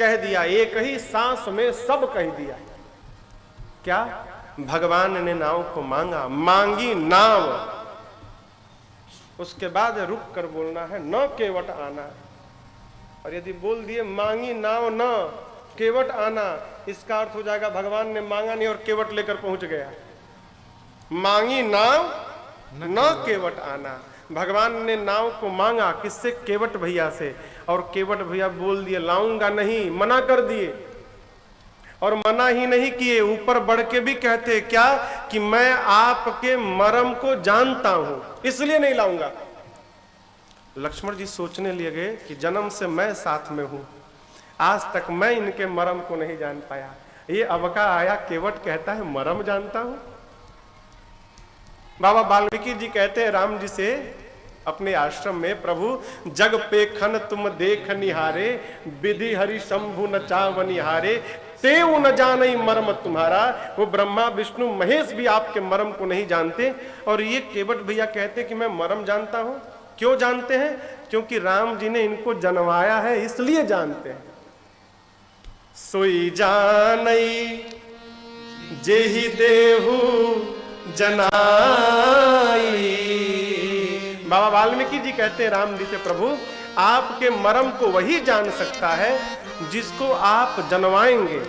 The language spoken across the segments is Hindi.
कह दिया, एक ही सांस में सब कह दिया। क्या? भगवान ने नाव को मांगा, मांगी नाव, उसके बाद रुक कर बोलना है न केवट आना। और यदि बोल दिए मांगी नाव न केवट आना, इसका अर्थ हो जाएगा भगवान ने मांगा नहीं और केवट लेकर पहुंच गया। मांगी नाव न केवट आना, भगवान ने नाव को मांगा किससे? केवट भैया से। और केवट भैया बोल दिए लाऊंगा नहीं, मना कर दिए। और मना ही नहीं किए, ऊपर बढ़ के भी कहते क्या कि मैं आपके मरम को जानता हूं इसलिए नहीं लाऊंगा। लक्ष्मण जी सोचने लगे कि जन्म से मैं साथ में हूं, आज तक मैं इनके मरम को नहीं जान पाया, ये अवका आया केवट कहता है मरम जानता हूं। बाबा वाल्मीकि जी कहते हैं राम जी से अपने आश्रम में, प्रभु जग पेखन तुम देख निहारे, विधि हरि शंभु न चाव निहारे, तेऊ न जाने मर्म तुम्हारा। वो ब्रह्मा विष्णु महेश भी आपके मर्म को नहीं जानते। और ये केवट भैया कहते कि मैं मर्म जानता हूं। क्यों जानते हैं? क्योंकि राम जी ने इनको जन्माया है इसलिए जानते हैं। सोई जानई जेहि देहु जनाई। बाबा वाल्मीकि जी कहते हैं राम जी से, प्रभु आपके मर्म को वही जान सकता है जिसको आप जनवाएंगे।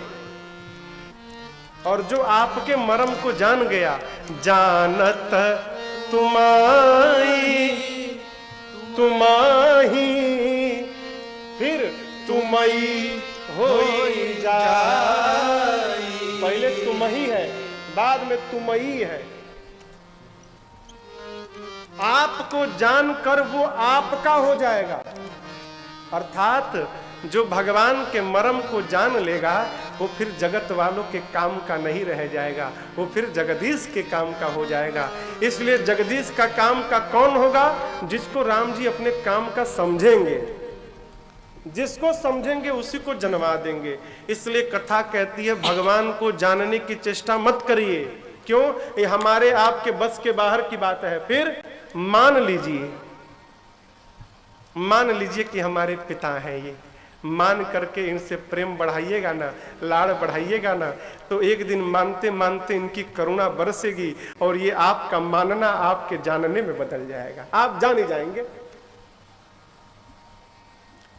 और जो आपके मर्म को जान गया, जानत तुम्हारी तुम्हाही फिर तुम्ही होई जाई। पहले तुम ही है, बाद में तुम ही है। आपको जानकर वो आपका हो जाएगा। अर्थात जो भगवान के मर्म को जान लेगा वो फिर जगत वालों के काम का नहीं रह जाएगा, वो फिर जगदीश के काम का हो जाएगा। इसलिए जगदीश का काम का कौन होगा? जिसको राम जी अपने काम का समझेंगे, जिसको समझेंगे उसी को जन्मा देंगे। इसलिए कथा कहती है भगवान को जानने की चेष्टा मत करिए। क्यों? ये हमारे आपके बस के बाहर की बात है। फिर मान लीजिए कि हमारे पिता हैं ये, मान करके इनसे प्रेम बढ़ाइएगा ना, लाड़ बढ़ाइएगा ना, तो एक दिन मानते मानते इनकी करुणा बरसेगी और ये आपका मानना आपके जानने में बदल जाएगा, आप जान ही जाएंगे।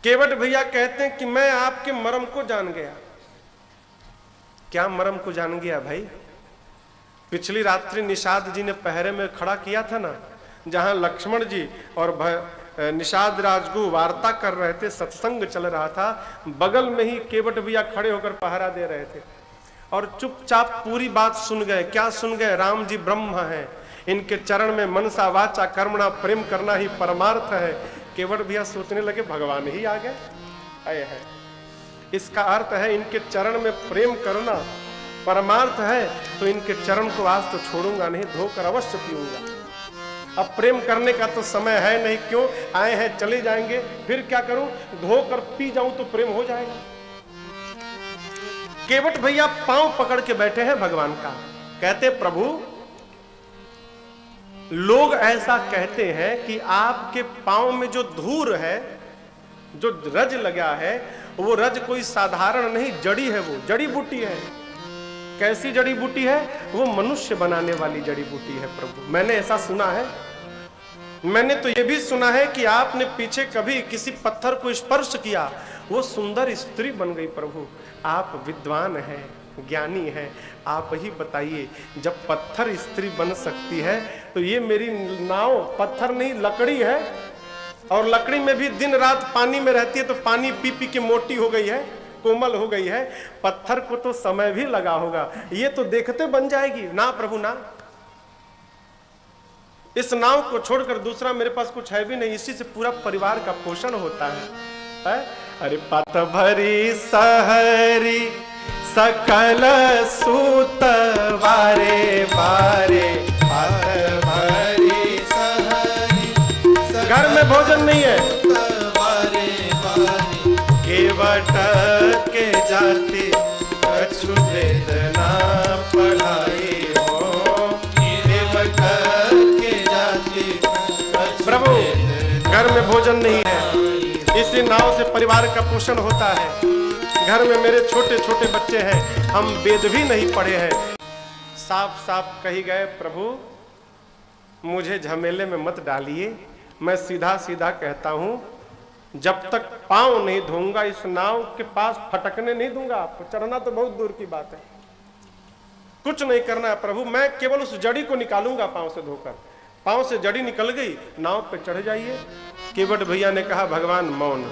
केवट भैया कहते हैं कि मैं आपके मर्म को जान गया। क्या मर्म को जान गया भाई? पिछली रात्रि निषाद जी ने पहरे में खड़ा किया था ना, जहां लक्ष्मण जी और निषाद राजगु वार्ता कर रहे थे, सत्संग चल रहा था, बगल में ही केवट भैया खड़े होकर पहरा दे रहे थे और चुपचाप पूरी बात सुन गए। क्या सुन गए? राम जी ब्रह्म हैं, इनके चरण में मनसा वाचा कर्मणा प्रेम करना ही परमार्थ है। केवट भैया सोचने लगे भगवान ही आ गए। आए है, इसका अर्थ है इनके चरण में प्रेम करना परमार्थ है, तो इनके चरण को आज तो छोड़ूंगा नहीं, धोकर अवश्य पीऊंगा। अब प्रेम करने का तो समय है नहीं, क्यों आए हैं चले जाएंगे, फिर क्या करूं, धोकर पी जाऊं तो प्रेम हो जाएगा। केवट भैया पांव पकड़ के बैठे हैं भगवान का, कहते प्रभु लोग ऐसा कहते हैं कि आपके पांव में जो धूर है, जो रज लगा है, वो रज कोई साधारण नहीं, जड़ी है, वो जड़ी बूटी है। कैसी जड़ी बूटी है? वो मनुष्य बनाने वाली जड़ी बूटी है प्रभु। मैंने ऐसा सुना है। मैंने तो ये भी सुना है कि आपने पीछे कभी किसी पत्थर को स्पर्श किया, वो सुंदर स्त्री बन गई। प्रभु आप विद्वान हैं, ज्ञानी हैं, आप ही बताइए, जब पत्थर स्त्री बन सकती है तो ये मेरी नाव पत्थर नहीं लकड़ी है, और लकड़ी में भी दिन रात पानी में रहती है तो पानी पी पी के मोटी हो गई है, कोमल हो गई है। पत्थर को तो समय भी लगा होगा, ये तो देखते बन जाएगी ना प्रभु ना। इस नाव को छोड़कर दूसरा मेरे पास कुछ है भी नहीं, इसी से पूरा परिवार का पोषण होता है? अरे पत भरी सहरी सकल सूत वारे वारे, पत भरी सहरी घर में भोजन नहीं है, केवट के जाति कछु वेद ना पढ़ाई हो, केवट के जाति प्रभु घर में भोजन नहीं है, इसी नाव से परिवार का पोषण होता है। घर में मेरे छोटे छोटे बच्चे हैं, हम वेद भी नहीं पढ़े हैं। साफ साफ कही गए, प्रभु मुझे झमेले में मत डालिए, मैं सीधा सीधा कहता हूं, जब तक पांव नहीं धोऊंगा इस नाव के पास फटकने नहीं दूंगा आपको। चढ़ना तो बहुत दूर की बात है, कुछ नहीं करना है प्रभु, मैं केवल उस जड़ी को निकालूंगा पांव से धोकर। पांव से जड़ी निकल गई, नाव पे चढ़ जाइए। केवट भैया ने कहा, भगवान मौन।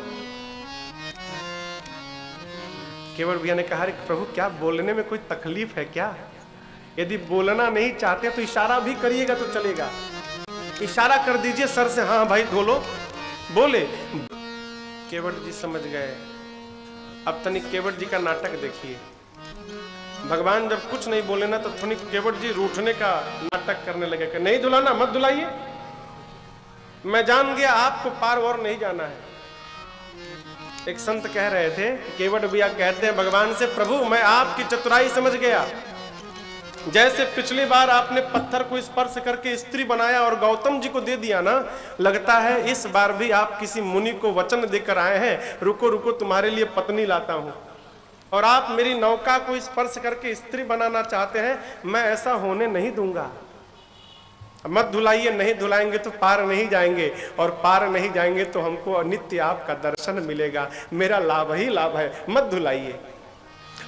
केवट भैया ने कहा, प्रभु क्या बोलने में कोई तकलीफ है क्या? यदि बोलना नहीं चाहते तो इशारा भी करिएगा तो चलेगा, इशारा कर दीजिए सर से, हाँ भाई धो लो, बोले। केवट जी समझ गए। अब तनिक केवट जी का नाटक देखिए। भगवान जब कुछ नहीं बोले ना तो थोड़ी केवट जी रूठने का नाटक करने लगे कि नहीं धुलाना, मत धुलाइए, मैं जान गया आपको पार और नहीं जाना है। एक संत कह रहे थे, केवट भैया कहते हैं भगवान से, प्रभु मैं आपकी चतुराई समझ गया, जैसे पिछली बार आपने पत्थर को स्पर्श करके स्त्री बनाया और गौतम जी को दे दिया ना, लगता है इस बार भी आप किसी मुनि को वचन देकर आए हैं, रुको रुको तुम्हारे लिए पत्नी लाता हूं, और आप मेरी नौका को स्पर्श करके स्त्री बनाना चाहते हैं, मैं ऐसा होने नहीं दूंगा। मत धुलाइए, नहीं धुलाएंगे तो पार नहीं जाएंगे, और पार नहीं जाएंगे तो हमको नित्य आपका दर्शन मिलेगा, मेरा लाभ ही लाभ है, मत धुलाइए।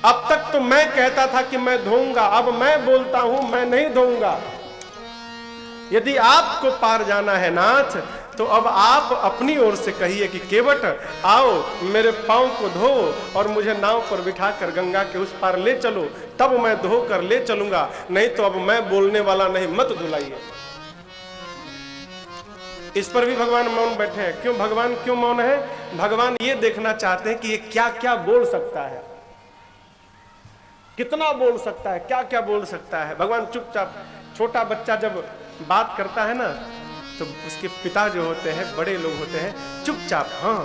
अब तक तो मैं कहता था कि मैं धोऊंगा, अब मैं बोलता हूं मैं नहीं धोऊंगा। यदि आपको पार जाना है नाथ, तो अब आप अपनी ओर से कहिए कि केवट आओ मेरे पांव को धो और मुझे नाव पर बिठाकर गंगा के उस पार ले चलो, तब मैं धो कर ले चलूंगा, नहीं तो अब मैं बोलने वाला नहीं, मत धुलाइए। इस पर भी भगवान मौन बैठे हैं। क्यों भगवान क्यों मौन है? भगवान ये देखना चाहते हैं कि ये क्या क्या बोल सकता है, कितना बोल सकता है, क्या क्या बोल सकता है। भगवान चुपचाप, छोटा बच्चा जब बात करता है ना तो उसके पिता जो होते हैं, बड़े लोग होते हैं, चुपचाप हाँ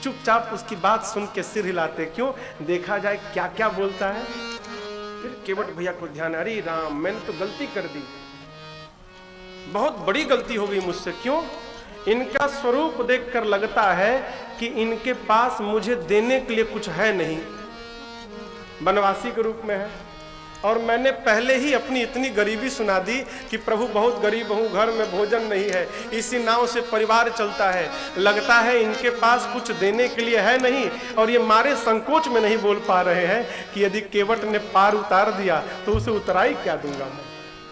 चुपचाप उसकी बात सुन के सिर हिलाते, क्यों? देखा जाए क्या क्या बोलता है। फिर केवट भैया को ध्यान, अरे राम मैंने तो गलती कर दी, बहुत बड़ी गलती हो गई मुझसे। क्यों? इनका स्वरूप देखकर लगता है कि इनके पास मुझे देने के लिए कुछ है नहीं, बनवासी के रूप में है, और मैंने पहले ही अपनी इतनी गरीबी सुना दी कि प्रभु बहुत गरीब हूं, घर में भोजन नहीं है, इसी नाव से परिवार चलता है। लगता है इनके पास कुछ देने के लिए है नहीं, और ये मारे संकोच में नहीं बोल पा रहे हैं कि यदि केवट ने पार उतार दिया तो उसे उतराई क्या दूंगा मैं।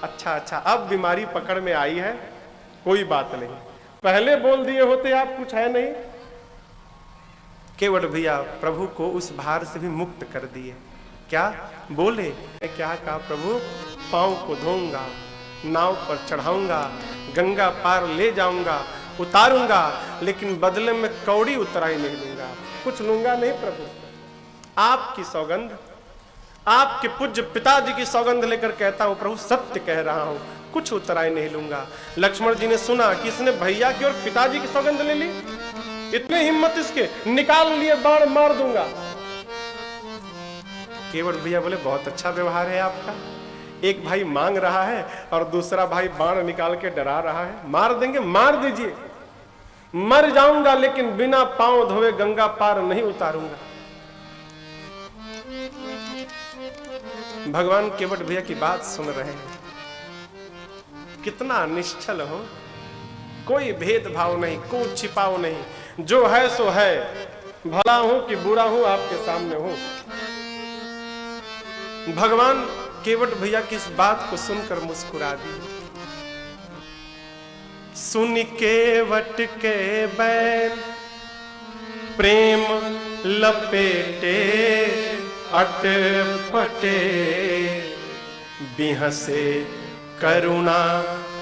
अच्छा अब बीमारी पकड़ में आई है, कोई बात नहीं, पहले बोल दिए होते आप कुछ है नहीं। केवट भैया प्रभु को उस भार से भी मुक्त कर दिए। क्या बोले? क्या कहा? प्रभु पांव को धोऊंगा, नाव पर चढ़ाऊंगा, गंगा पार ले जाऊंगा, उतारूंगा, लेकिन बदले में कौड़ी उतराई नहीं दूंगा, कुछ लूंगा नहीं प्रभु। आपकी सौगंध, आपके पूज्य पिताजी की सौगंध लेकर कहता हूं प्रभु, सत्य कह रहा हूं, कुछ उतराई नहीं लूंगा। लक्ष्मण जी ने सुना कि इसने भैया की और पिताजी की सौगंध ले ली, इतने हिम्मत इसके, निकाल लिए बाण, मार दूंगा। केवट भैया बोले, बहुत अच्छा व्यवहार है आपका, एक भाई मांग रहा है और दूसरा भाई बाण निकाल के डरा रहा है, मार देंगे, मार दीजिए, मर जाऊंगा लेकिन बिना पांव धोए गंगा पार नहीं उतारूंगा। भगवान केवट भैया की बात सुन रहे हैं, कितना निश्चल हो, कोई भेदभाव नहीं, कोई छिपाव नहीं, जो है सो है, भला हूं कि बुरा हूं आपके सामने हूं। भगवान केवट भैया की इस बात को सुनकर मुस्कुरा दिए। सुन केवट के बैन प्रेम लपेटे, अटपटे बिहसे करुणा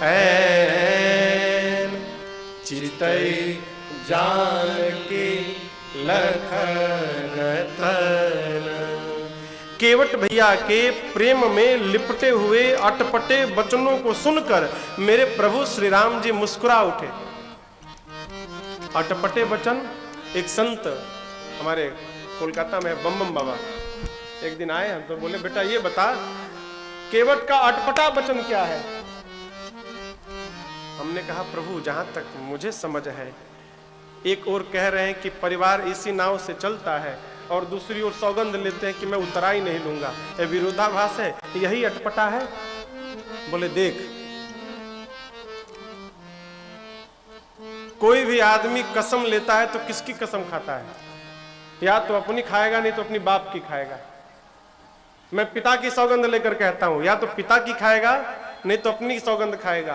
ऐन, चितई जान के लखन तन। केवट भैया के प्रेम में लिपटे हुए अटपटे वचनों को सुनकर मेरे प्रभु श्री राम जी मुस्कुरा उठे। अटपटे वचन, एक संत हमारे कोलकाता में बम बम बाबा एक दिन आए हैं तो बोले, बेटा ये बता केवट का अटपटा वचन क्या है? हमने कहा प्रभु जहां तक मुझे समझ है, एक और कह रहे हैं कि परिवार इसी नाव से चलता है, और दूसरी ओर सौगंध लेते हैं कि मैं उतरा ही नहीं लूंगा। ये विरोधाभास है, यही अटपटा है। बोले देख, कोई भी आदमी कसम लेता है तो किसकी कसम खाता है? या तो अपनी खाएगा, नहीं तो अपनी बाप की खाएगा। मैं पिता की सौगंध लेकर कहता हूं, या तो पिता की खाएगा नहीं तो अपनी सौगंध खाएगा।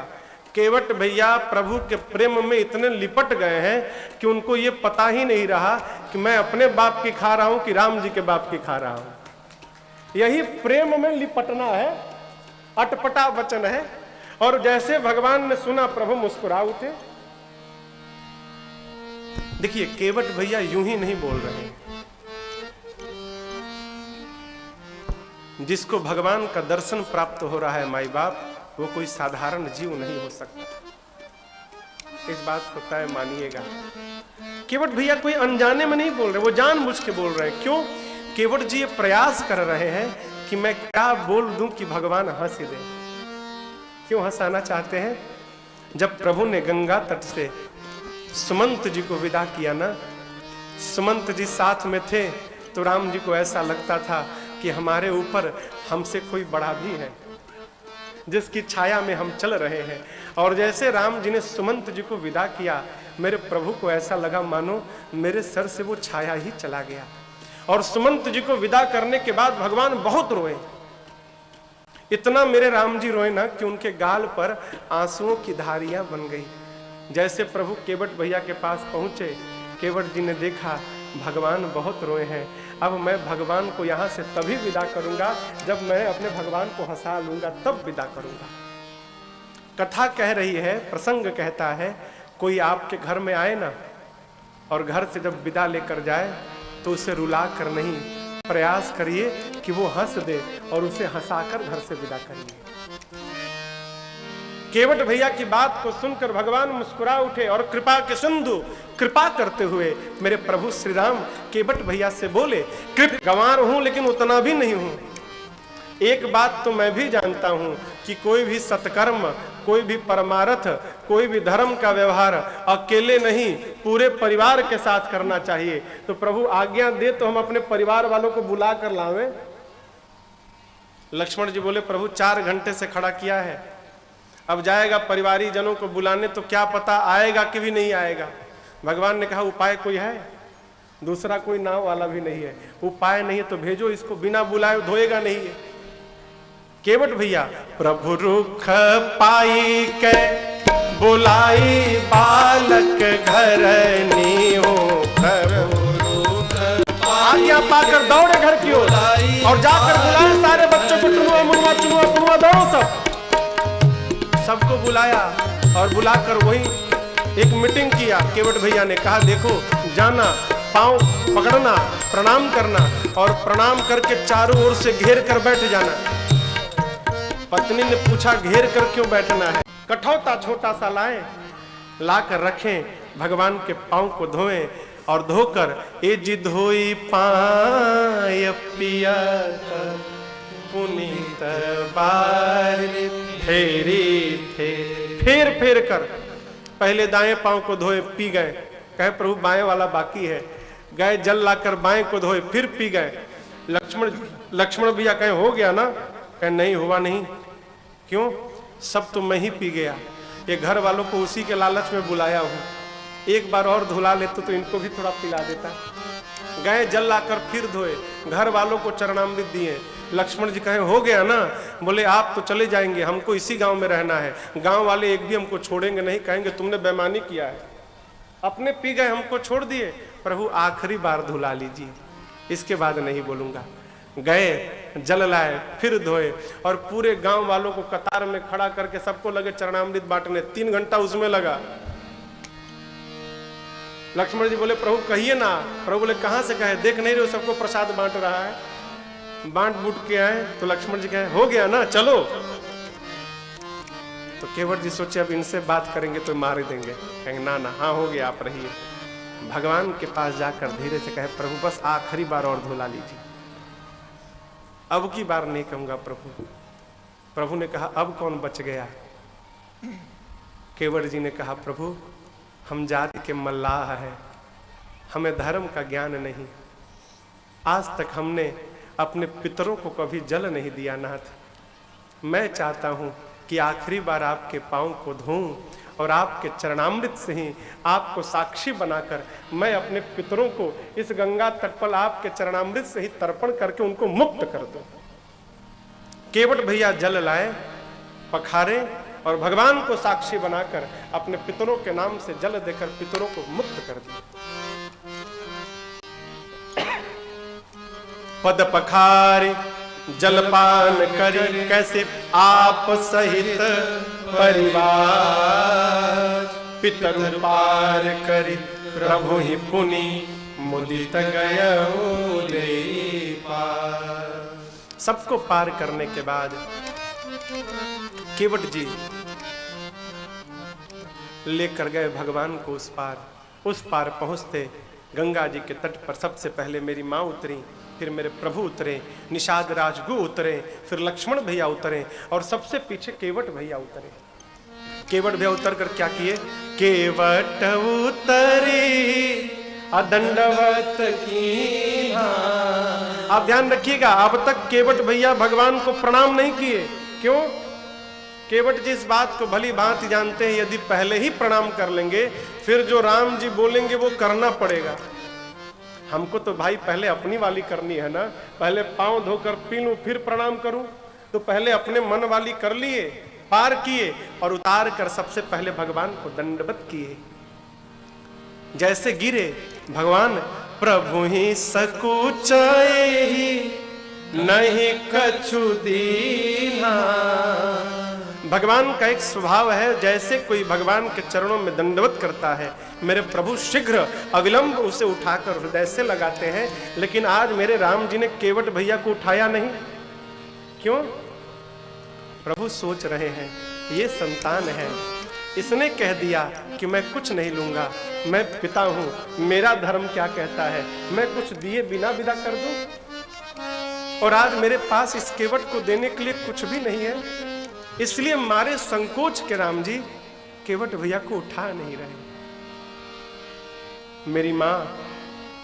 केवट भैया प्रभु के प्रेम में इतने लिपट गए हैं कि उनको ये पता ही नहीं रहा कि मैं अपने बाप की खा रहा हूं कि राम जी के बाप की खा रहा हूं। यही प्रेम में लिपटना है, अटपटा वचन है। और जैसे भगवान ने सुना प्रभु मुस्कुरा उठे। देखिए, केवट भैया यूं ही नहीं बोल रहे हैं। जिसको भगवान का दर्शन प्राप्त हो रहा है माई बाप, वो कोई साधारण जीव नहीं हो सकता। इस बात को तय मानिएगा। केवट भैया कोई अनजाने में नहीं बोल रहे, वो जानबूझ के बोल रहे हैं। क्यों? केवट जी ये प्रयास कर रहे हैं कि मैं क्या बोल दूं कि भगवान हंस दे। क्यों हंसाना चाहते हैं? जब प्रभु ने गंगा तट से सुमंत जी को विदा किया ना, सुमंत जी साथ में थे, तो राम जी को ऐसा लगता था कि हमारे ऊपर हमसे कोई बड़ा भी है, जिसकी छाया में हम चल रहे हैं। और जैसे राम जी ने सुमंत जी को विदा किया, मेरे प्रभु को ऐसा लगा मानो मेरे सर से वो छाया ही चला गया। और सुमंत जी को विदा करने के बाद भगवान बहुत रोए। इतना मेरे राम जी रोए ना कि उनके गाल पर आंसुओं की धारियां बन गई। जैसे प्रभु केवट भैया के पास पहुंचे, केवट जी ने देखा भगवान बहुत रोए हैं। अब मैं भगवान को यहाँ से तभी विदा करूंगा जब मैं अपने भगवान को हंसा लूंगा, तब विदा करूंगा। कथा कह रही है, प्रसंग कहता है, कोई आपके घर में आए ना और घर से जब विदा लेकर जाए तो उसे रुला कर नहीं, प्रयास करिए कि वो हंस दे और उसे हंसाकर घर से विदा करिए। केवट भैया की बात को सुनकर भगवान मुस्कुरा उठे और कृपा के सिंधु कृपा करते हुए मेरे प्रभु श्री राम केवट भैया से बोले, कृप गंवार हूं लेकिन उतना भी नहीं हूं। एक बात तो मैं भी जानता हूं कि कोई भी सत्कर्म, कोई भी परमार्थ, कोई भी धर्म का व्यवहार अकेले नहीं पूरे परिवार के साथ करना चाहिए। तो प्रभु आज्ञा दे तो हम अपने परिवार वालों को बुला कर लावें। लक्ष्मण जी बोले, प्रभु 4 घंटे से खड़ा किया है, अब जाएगा परिवारी जनों को बुलाने तो क्या पता आएगा कि भी नहीं आएगा। भगवान ने कहा उपाय कोई है? दूसरा कोई नाव वाला भी नहीं है। उपाय नहीं है तो भेजो इसको, बिना बुलाए धोएगा नहीं है। केवट भैया प्रभु रुख पाई के बुलाई बालक घर नीहो, आज्ञा पाकर दौड़े घर की ओर और जाकर बुलाए सारे बच्चों को, टुनुआ मुनुआ चुनुआ पुनुआ दौड़ो, सबको बुलाया और बुलाकर वही एक मीटिंग किया। केवट भैया ने कहा देखो, जाना, पांव पकड़ना, प्रणाम करना और प्रणाम करके चारों ओर से घेर कर बैठ जाना। पत्नी ने पूछा घेर कर क्यों बैठना है? कठौता छोटा सा लाए, लाकर रखें, भगवान के पांव को धोएं और धोकर ए जी धोई पाय पिया पुनीत बार फेरी फेर फेर कर पहले दाएं पांव को धोए, पी गए। कहे प्रभु बाएं वाला बाकी है, गए जल लाकर बाएं को धोए, फिर पी गए। लक्ष्मण भैया कहे हो गया ना? कहे नहीं हुआ नहीं। क्यों? सब तो मैं ही पी गया, ये घर वालों को उसी के लालच में बुलाया हूं, एक बार और धुला लेते तो इनको भी थोड़ा पिला देता। गए जल लाकर फिर धोए, घर वालों को चरणामृत दिए। लक्ष्मण जी कहे हो गया ना? बोले आप तो चले जाएंगे, हमको इसी गांव में रहना है, गांव वाले एक भी हमको छोड़ेंगे नहीं, कहेंगे तुमने बेईमानी किया है। अपने पी गए, हमको छोड़ दिए। प्रभु आखिरी बार धुला लीजिए, इसके बाद नहीं बोलूंगा। गए जल लाए, फिर धोए और पूरे गांव वालों को कतार में खड़ा करके सबको लगे चरणामृत बांटने। 3 घंटा उसमें लगा। लक्ष्मण जी बोले प्रभु कहिए ना। प्रभु बोले कहां से कहे, देख नहीं रहे हो सबको प्रसाद बांट रहा है। बांट बूट के आए तो लक्ष्मण जी कहे हो गया ना, चलो। तो केवट जी सोचे अब इनसे बात करेंगे तो मार देंगे, कहेंगे ना ना हाँ हो गया आप रहिए। भगवान के पास जाकर धीरे से कहे प्रभु बस आखिरी बार और धुला लीजिए, अब की बार नहीं कहूंगा प्रभु। प्रभु ने कहा अब कौन बच गया? केवट जी ने कहा प्रभु हम जाति के मल्लाह हैं, हमें धर्म का ज्ञान नहीं, आज तक हमने अपने पितरों को कभी जल नहीं दिया नाथ। मैं चाहता हूं कि आखिरी बार आपके पांव को धोऊं और आपके चरणामृत से ही आपको साक्षी बनाकर मैं अपने पितरों को इस गंगा तट पर आपके चरणामृत से ही तर्पण करके उनको मुक्त कर दूं। केवट भैया जल लाए, पखारे और भगवान को साक्षी बनाकर अपने पितरों के नाम से जल देकर पितरों को मुक्त कर दिया। पद पखारे जलपान करी कैसे आप सहित परिवार, पितर पार करी प्रभु ही पुनि मुदित गयो ले पार। सबको पार करने के बाद केवट जी लेकर गए भगवान को उस पार पहुंचते गंगा जी के तट पर सबसे पहले मेरी माँ उतरी, फिर मेरे प्रभु उतरे, निषाद राजगु उतरे, फिर लक्ष्मण भैया उतरे और सबसे पीछे केवट भैया उतरे। केवट भैया उतर कर क्या किए? केवट उतरे अदंडवत की। आप ध्यान रखिएगा, अब तक केवट भैया भगवान को प्रणाम नहीं किए। क्यों? केवट जी इस बात को भली भांति जानते हैं, यदि पहले ही प्रणाम कर लेंगे फिर जो राम जी बोलेंगे वो करना पड़ेगा। हमको तो भाई पहले अपनी वाली करनी है ना, पहले पांव धोकर पी लूं फिर प्रणाम करूं, तो पहले अपने मन वाली कर लिए, पार किए और उतार कर सबसे पहले भगवान को दंडवत किए। जैसे गिरे भगवान, प्रभु ही सकुचाए ही नहीं कछु दीना। भगवान का एक स्वभाव है, जैसे कोई भगवान के चरणों में दंडवत करता है, मेरे प्रभु शीघ्र अविलंब उसे उठाकर हृदय से लगाते हैं। लेकिन आज मेरे राम जी ने केवट भैया को उठाया नहीं। क्यों? प्रभु सोच रहे हैं ये संतान है, इसने कह दिया कि मैं कुछ नहीं लूंगा, मैं पिता हूं, मेरा धर्म क्या कहता है, मैं कुछ दिए बिना विदा कर दूं। और आज मेरे पास इस केवट को देने के लिए कुछ भी नहीं है, इसलिए मारे संकोच के राम जी केवट भैया को उठा नहीं रहे। मेरी मां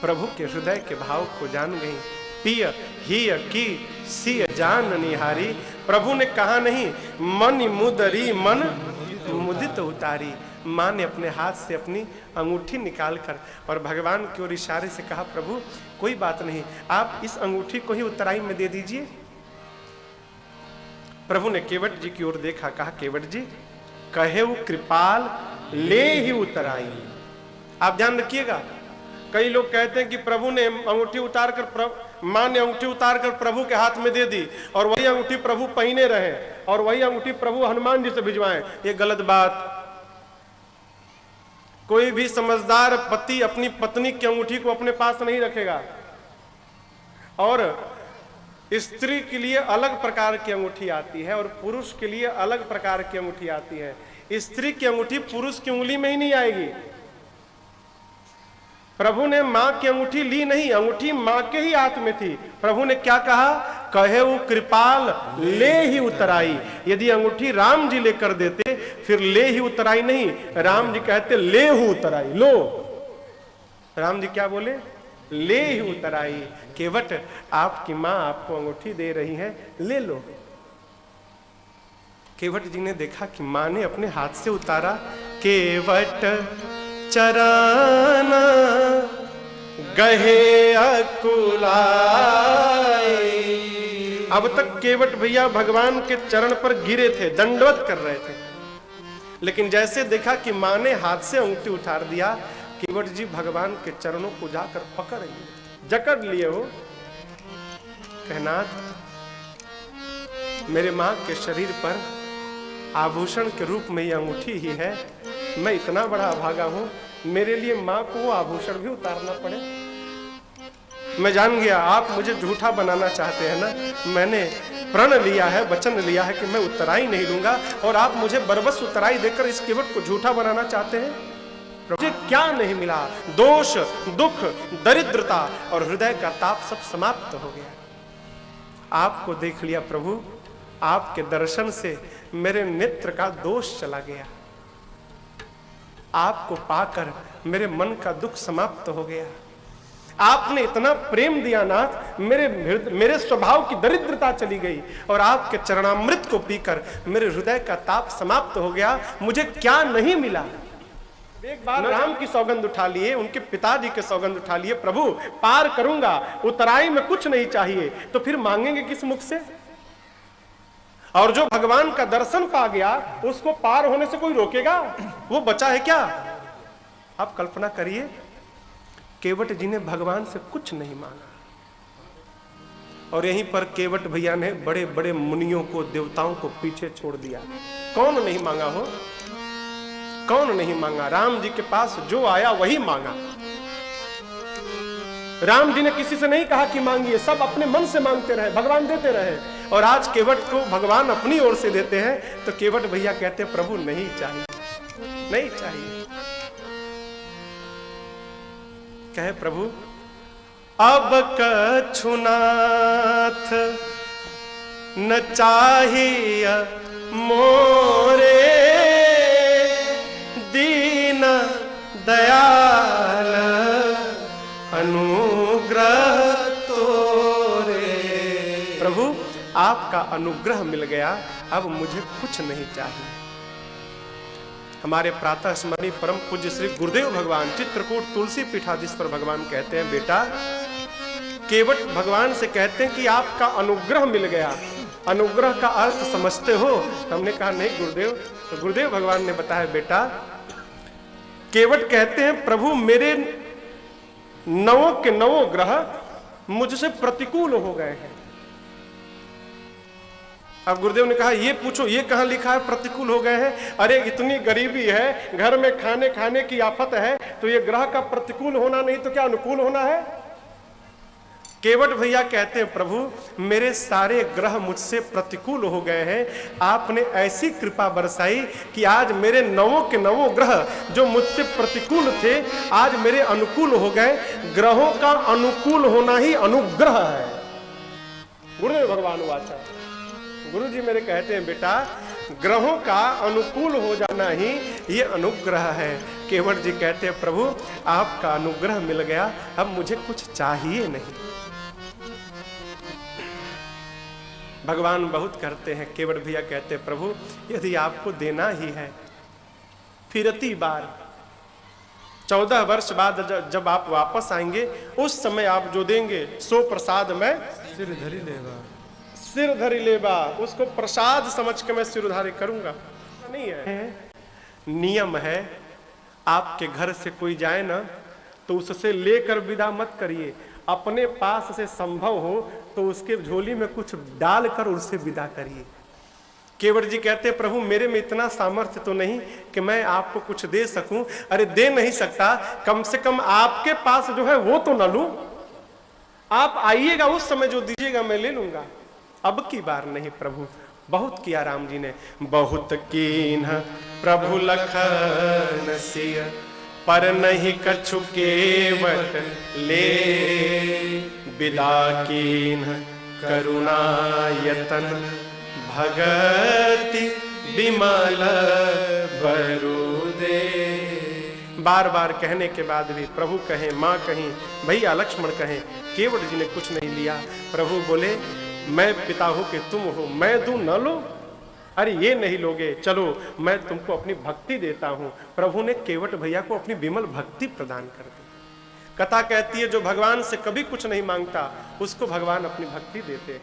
प्रभु के हृदय के भाव को जान गई। पिय हिय की सिय जान निहारी, प्रभु ने कहा नहीं मन मुदरी मन मुदित उतारी। मां ने अपने हाथ से अपनी अंगूठी निकालकर और भगवान की ओर इशारे से कहा, प्रभु कोई बात नहीं, आप इस अंगूठी को ही उत्तराई में दे दीजिए। प्रभु ने केवट जी की ओर देखा, कहा केवट जी कहे वो कृपाल ले ही उतराई। आप ध्यान रखिएगा, कई लोग कहते हैं कि प्रभु ने अंगूठी उतारकर, मां ने अंगूठी उतारकर प्रभु के हाथ में दे दी और वही अंगूठी प्रभु पहने रहे और वही अंगूठी प्रभु हनुमान जी से भिजवाएं। ये गलत बात। कोई भी समझदार पति अपनी पत्नी की अंगूठी को अपने पास नहीं रखेगा। और स्त्री के लिए अलग प्रकार की अंगूठी आती है और पुरुष के लिए अलग प्रकार की अंगूठी आती है। स्त्री की अंगूठी पुरुष की उंगली में ही नहीं आएगी। प्रभु ने मां की अंगूठी ली नहीं, अंगूठी मां के ही हाथ में थी। प्रभु ने क्या कहा? कहे वो कृपाल ले ही उतराई। यदि अंगूठी राम जी लेकर देते फिर ले ही उतराई नहीं, राम जी कहते ले हु उतराई। लो, राम जी क्या बोले? ले ही उतराई। केवट आपकी मां आपको अंगूठी दे रही है, ले लो। केवट जी ने देखा कि मां ने अपने हाथ से उतारा। केवट चरण गहे अकुलाए। अब तक केवट भैया भगवान के चरण पर गिरे थे, दंडवत कर रहे थे, लेकिन जैसे देखा कि मां ने हाथ से अंगूठी उतार दिया, केवट जी भगवान के चरणों को जाकर पकड़ लिए, जकड़ लिए हो। कहनाथ, मेरे मां के शरीर पर आभूषण के रूप में यह अंगूठी ही है, मैं इतना बड़ा अभागा हूं, मेरे लिए मां को वो आभूषण भी उतारना पड़े। मैं जान गया आप मुझे झूठा बनाना चाहते हैं ना। मैंने प्रण लिया है, वचन लिया है कि मैं उतराई नहीं लूंगा, और आप मुझे बरबस उतराई देकर इस केवट को झूठा बनाना चाहते हैं। मुझे क्या नहीं मिला? दोष, दुख, दरिद्रता और हृदय का ताप सब समाप्त हो गया। आपको देख लिया प्रभु, आपके दर्शन से मेरे नेत्र का दोष चला गया। आपको पाकर मेरे मन का दुख समाप्त हो गया। आपने इतना प्रेम दिया नाथ, मेरे स्वभाव की दरिद्रता चली गई और आपके चरणामृत को पीकर मेरे हृदय का ताप समाप्त हो गया। मुझे क्या नहीं मिला। एक बार राम की सौगंध उठा लिए, उनके पिताजी के सौगंध उठा लिए, प्रभु पार करूंगा, उतराई में कुछ नहीं चाहिए, तो फिर मांगेंगे किस मुख से। और जो भगवान का दर्शन पा गया उसको पार होने से कोई रोकेगा? वो बचा है क्या? आप कल्पना करिए, केवट जी ने भगवान से कुछ नहीं मांगा और यहीं पर केवट भैया ने बड़े बड़े मुनियों को, देवताओं को पीछे छोड़ दिया। कौन नहीं मांगा हो? कौन नहीं मांगा? राम जी के पास जो आया वही मांगा। राम जी ने किसी से नहीं कहा कि मांगिए, सब अपने मन से मांगते रहे, भगवान देते रहे। और आज केवट को भगवान अपनी ओर से देते हैं तो केवट भैया कहते हैं प्रभु नहीं चाहिए, नहीं चाहिए। कहे प्रभु अब कछुनाथ न चाहिए मोरे, दीन दयाल अनुग्रह तोरे। प्रभु आपका अनुग्रह मिल गया, अब मुझे कुछ नहीं चाहिए। हमारे प्रातः स्मरणीय परम पूज्य श्री गुरुदेव भगवान चित्रकूट तुलसी पीठाधीश्वर भगवान कहते हैं, बेटा केवट भगवान से कहते हैं कि आपका अनुग्रह मिल गया। अनुग्रह का अर्थ समझते हो? हमने कहा नहीं गुरुदेव। तो गुरुदेव भगवान ने बताया, बेटा केवट कहते हैं प्रभु मेरे 9 के 9 ग्रह मुझसे प्रतिकूल हो गए हैं। अब गुरुदेव ने कहा ये पूछो, ये कहां लिखा है प्रतिकूल हो गए हैं? अरे इतनी गरीबी है, घर में खाने की आफत है, तो ये ग्रह का प्रतिकूल होना नहीं तो क्या अनुकूल होना है? केवट भैया कहते हैं प्रभु मेरे सारे ग्रह मुझसे प्रतिकूल हो गए हैं, आपने ऐसी कृपा बरसाई कि आज मेरे 9 के 9 ग्रह जो मुझसे प्रतिकूल थे आज मेरे अनुकूल हो गए। ग्रहों का अनुकूल होना ही अनुग्रह है। गुरुदेव भगवान वाचा, गुरु जी मेरे कहते हैं बेटा ग्रहों का अनुकूल हो जाना ही ये अनुग्रह है। केवट जी कहते हैं प्रभु आपका अनुग्रह मिल गया, अब मुझे कुछ चाहिए नहीं। भगवान बहुत करते हैं। केवट भैया कहते हैं प्रभु यदि आपको देना ही है, फिरती बार 14 वर्ष बाद जब आप वापस आएंगे उस समय आप जो देंगे सो प्रसाद में सिर धरी लेगा, सिर धरी लेबा, उसको प्रसाद समझ के मैं सिरधारी करूंगा। नहीं है, नियम है आपके घर से कोई जाए ना तो उससे लेकर विदा मत करिए, अपने पास से संभव हो तो उसके झोली में कुछ डालकर उससे विदा करिए। केवट जी कहते हैं प्रभु मेरे में इतना सामर्थ्य तो नहीं कि मैं आपको कुछ दे सकूं। अरे दे नहीं सकता, कम से कम आपके पास जो है वो तो न लूं। आप आइएगा उस समय जो दीजिएगा मैं ले लूंगा, अब की बार नहीं। प्रभु बहुत किया राम जी ने, बहुत कीन्ह प्रभु लखन सिय, पर नहीं कछु केवट ले, विदा कीन्ह करुणा यतन, भगति विमल बरु दे। बार बार कहने के बाद भी प्रभु कहें, माँ कहीं, भैया लक्ष्मण कहें, केवट जी ने कुछ नहीं लिया। प्रभु बोले मैं पिता हूं कि तुम हो, मैं दूं न लो। अरे ये नहीं लोगे, चलो मैं तुमको अपनी भक्ति देता हूं। प्रभु ने केवट भैया को अपनी विमल भक्ति प्रदान कर दी। कथा कहती है जो भगवान से कभी कुछ नहीं मांगता उसको भगवान अपनी भक्ति देते हैं।